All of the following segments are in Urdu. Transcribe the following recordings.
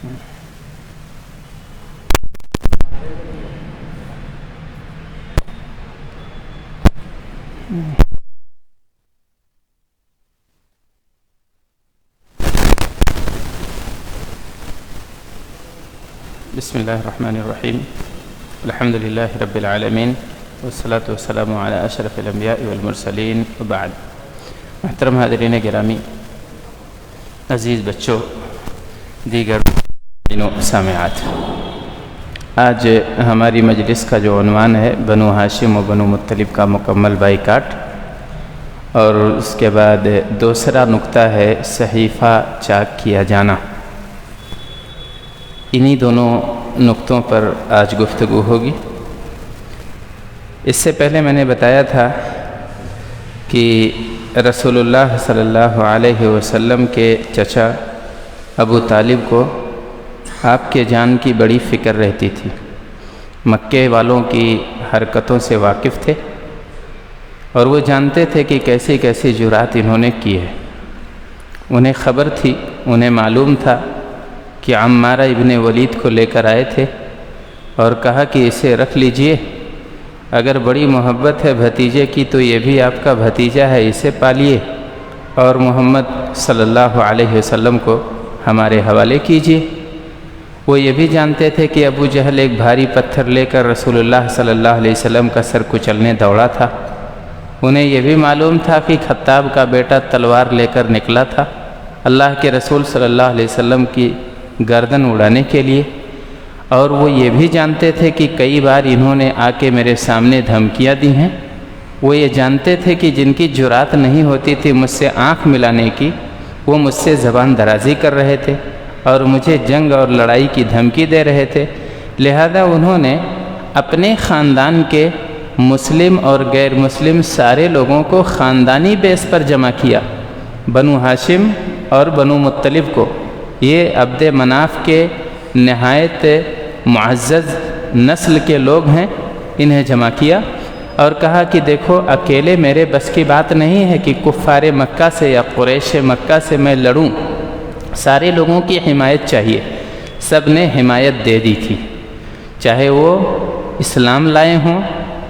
بسم اللہ الرحمن الرحیم الحمد للہ رب العالمین والصلاة والسلام علی اشرف الانبیاء والمرسلین وبعد۔ محترم حاضرین گرامی، عزیز بچوں، دیگر سامعات، آج ہماری مجلس کا جو عنوان ہے بنو ہاشم و بنو مطلب کا مکمل بائیکاٹ، اور اس کے بعد دوسرا نقطہ ہے صحیفہ چاک کیا جانا۔ انہی دونوں نقطوں پر آج گفتگو ہوگی۔ اس سے پہلے میں نے بتایا تھا کہ رسول اللہ صلی اللہ علیہ وسلم کے چچا ابو طالب کو آپ کے جان کی بڑی فکر رہتی تھی۔ مکے والوں کی حرکتوں سے واقف تھے اور وہ جانتے تھے کہ کیسی کیسی جرات انہوں نے کی ہے۔ انہیں خبر تھی، انہیں معلوم تھا کہ عمارہ ابن ولید کو لے کر آئے تھے اور کہا کہ اسے رکھ لیجئے، اگر بڑی محبت ہے بھتیجے کی تو یہ بھی آپ کا بھتیجا ہے، اسے پالیے اور محمد صلی اللہ علیہ وسلم کو ہمارے حوالے کیجئے۔ وہ یہ بھی جانتے تھے کہ ابو جہل ایک بھاری پتھر لے کر رسول اللہ صلی اللہ علیہ وسلم کا سر کچلنے دوڑا تھا۔ انہیں یہ بھی معلوم تھا کہ خطاب کا بیٹا تلوار لے کر نکلا تھا اللہ کے رسول صلی اللہ علیہ وسلم کی گردن اڑانے کے لیے، اور وہ یہ بھی جانتے تھے کہ کئی بار انہوں نے آ کے میرے سامنے دھمکیاں دی ہیں۔ وہ یہ جانتے تھے کہ جن کی جرات نہیں ہوتی تھی مجھ سے آنکھ ملانے کی، وہ مجھ سے زبان درازی کر رہے تھے اور مجھے جنگ اور لڑائی کی دھمکی دے رہے تھے۔ لہذا انہوں نے اپنے خاندان کے مسلم اور غیر مسلم سارے لوگوں کو خاندانی بیس پر جمع کیا۔ بنو ہاشم اور بنو مطلب کو، یہ عبد مناف کے نہایت معزز نسل کے لوگ ہیں، انہیں جمع کیا اور کہا کہ دیکھو، اکیلے میرے بس کی بات نہیں ہے کہ کفار مکہ سے یا قریش مکہ سے میں لڑوں، سارے لوگوں کی حمایت چاہیے۔ سب نے حمایت دے دی تھی، چاہے وہ اسلام لائے ہوں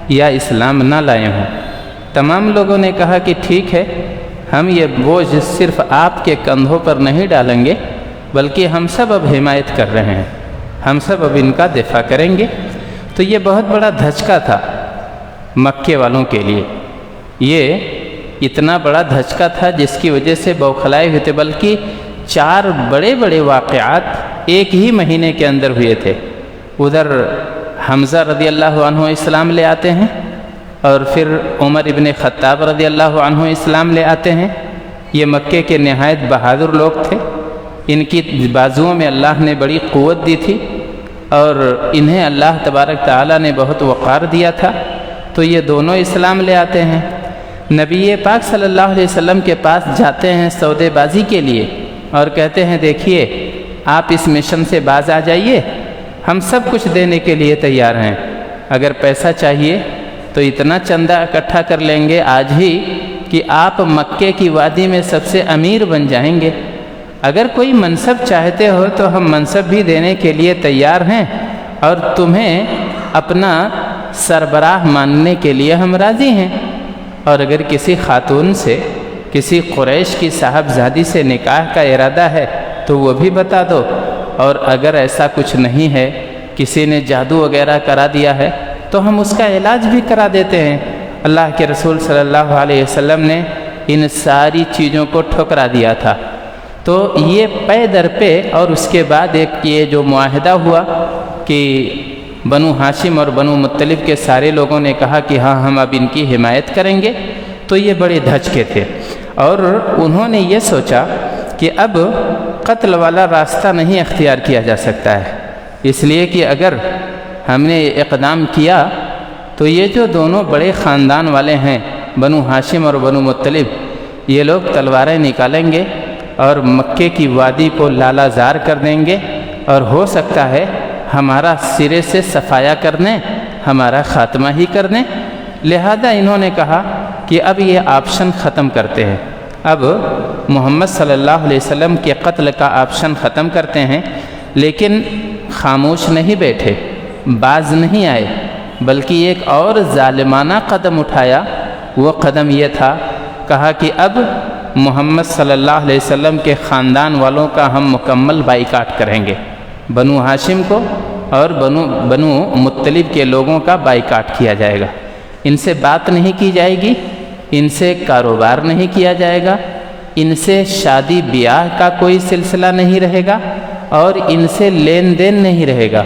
یا اسلام نہ لائے ہوں۔ تمام لوگوں نے کہا کہ ٹھیک ہے، ہم یہ بوجھ صرف آپ کے کندھوں پر نہیں ڈالیں گے، بلکہ ہم سب اب حمایت کر رہے ہیں، ہم سب اب ان کا دفاع کریں گے۔ تو یہ بہت بڑا دھچکا تھا مکے والوں کے لیے، یہ اتنا بڑا دھچکا تھا جس کی وجہ سے بوکھلائے ہوئے تھے، بلکہ 4 بڑے بڑے واقعات ایک ہی مہینے کے اندر ہوئے تھے۔ ادھر حمزہ رضی اللہ عنہ اسلام لے آتے ہیں، اور پھر عمر ابن خطاب رضی اللہ عنہ اسلام لے آتے ہیں۔ یہ مکے کے نہایت بہادر لوگ تھے، ان کی بازوؤں میں اللہ نے بڑی قوت دی تھی اور انہیں اللہ تبارک تعالیٰ نے بہت وقار دیا تھا۔ تو یہ دونوں اسلام لے آتے ہیں، نبی پاک صلی اللہ علیہ وسلم کے پاس جاتے ہیں سودے بازی کے لیے اور کہتے ہیں دیکھیے، آپ اس مشن سے باز آ جائیے، ہم سب کچھ دینے کے لیے تیار ہیں۔ اگر پیسہ چاہیے تو اتنا چندہ اکٹھا کر لیں گے آج ہی کہ آپ مکے کی وادی میں سب سے امیر بن جائیں گے۔ اگر کوئی منصب چاہتے ہو تو ہم منصب بھی دینے کے لیے تیار ہیں، اور تمہیں اپنا سربراہ ماننے کے لیے ہم راضی ہیں۔ اور اگر کسی خاتون سے، کسی قریش کی صاحبزادی سے نکاح کا ارادہ ہے تو وہ بھی بتا دو، اور اگر ایسا کچھ نہیں ہے، کسی نے جادو وغیرہ کرا دیا ہے تو ہم اس کا علاج بھی کرا دیتے ہیں۔ اللہ کے رسول صلی اللہ علیہ وسلم نے ان ساری چیزوں کو ٹھکرا دیا تھا۔ تو یہ پے در پہ، اور اس کے بعد ایک یہ جو معاہدہ ہوا کہ بنو ہاشم اور بنو مطلب کے سارے لوگوں نے کہا کہ ہاں ہم اب ان کی حمایت کریں گے، تو یہ بڑے دھچکے تھے، اور انہوں نے یہ سوچا کہ اب قتل والا راستہ نہیں اختیار کیا جا سکتا ہے، اس لیے کہ اگر ہم نے اقدام کیا تو یہ جو دونوں بڑے خاندان والے ہیں بنو ہاشم اور بنو مطلب، یہ لوگ تلواریں نکالیں گے اور مکے کی وادی کو لالہ زار کر دیں گے، اور ہو سکتا ہے ہمارا سرے سے صفایا کرنے، ہمارا خاتمہ ہی کرنے۔ لہذا انہوں نے کہا کہ اب یہ آپشن ختم کرتے ہیں، اب محمد صلی اللہ علیہ وسلم کے قتل کا آپشن ختم کرتے ہیں۔ لیکن خاموش نہیں بیٹھے، باز نہیں آئے، بلکہ ایک اور ظالمانہ قدم اٹھایا۔ وہ قدم یہ تھا، کہا کہ اب محمد صلی اللہ علیہ وسلم کے خاندان والوں کا ہم مکمل بائیکاٹ کریں گے۔ بنو ہاشم کو اور بنو مطلب کے لوگوں کا بائیکاٹ کیا جائے گا، ان سے بات نہیں کی جائے گی، ان سے کاروبار نہیں کیا جائے گا، ان سے شادی بیاہ کا کوئی سلسلہ نہیں رہے گا، اور ان سے لین دین نہیں رہے گا۔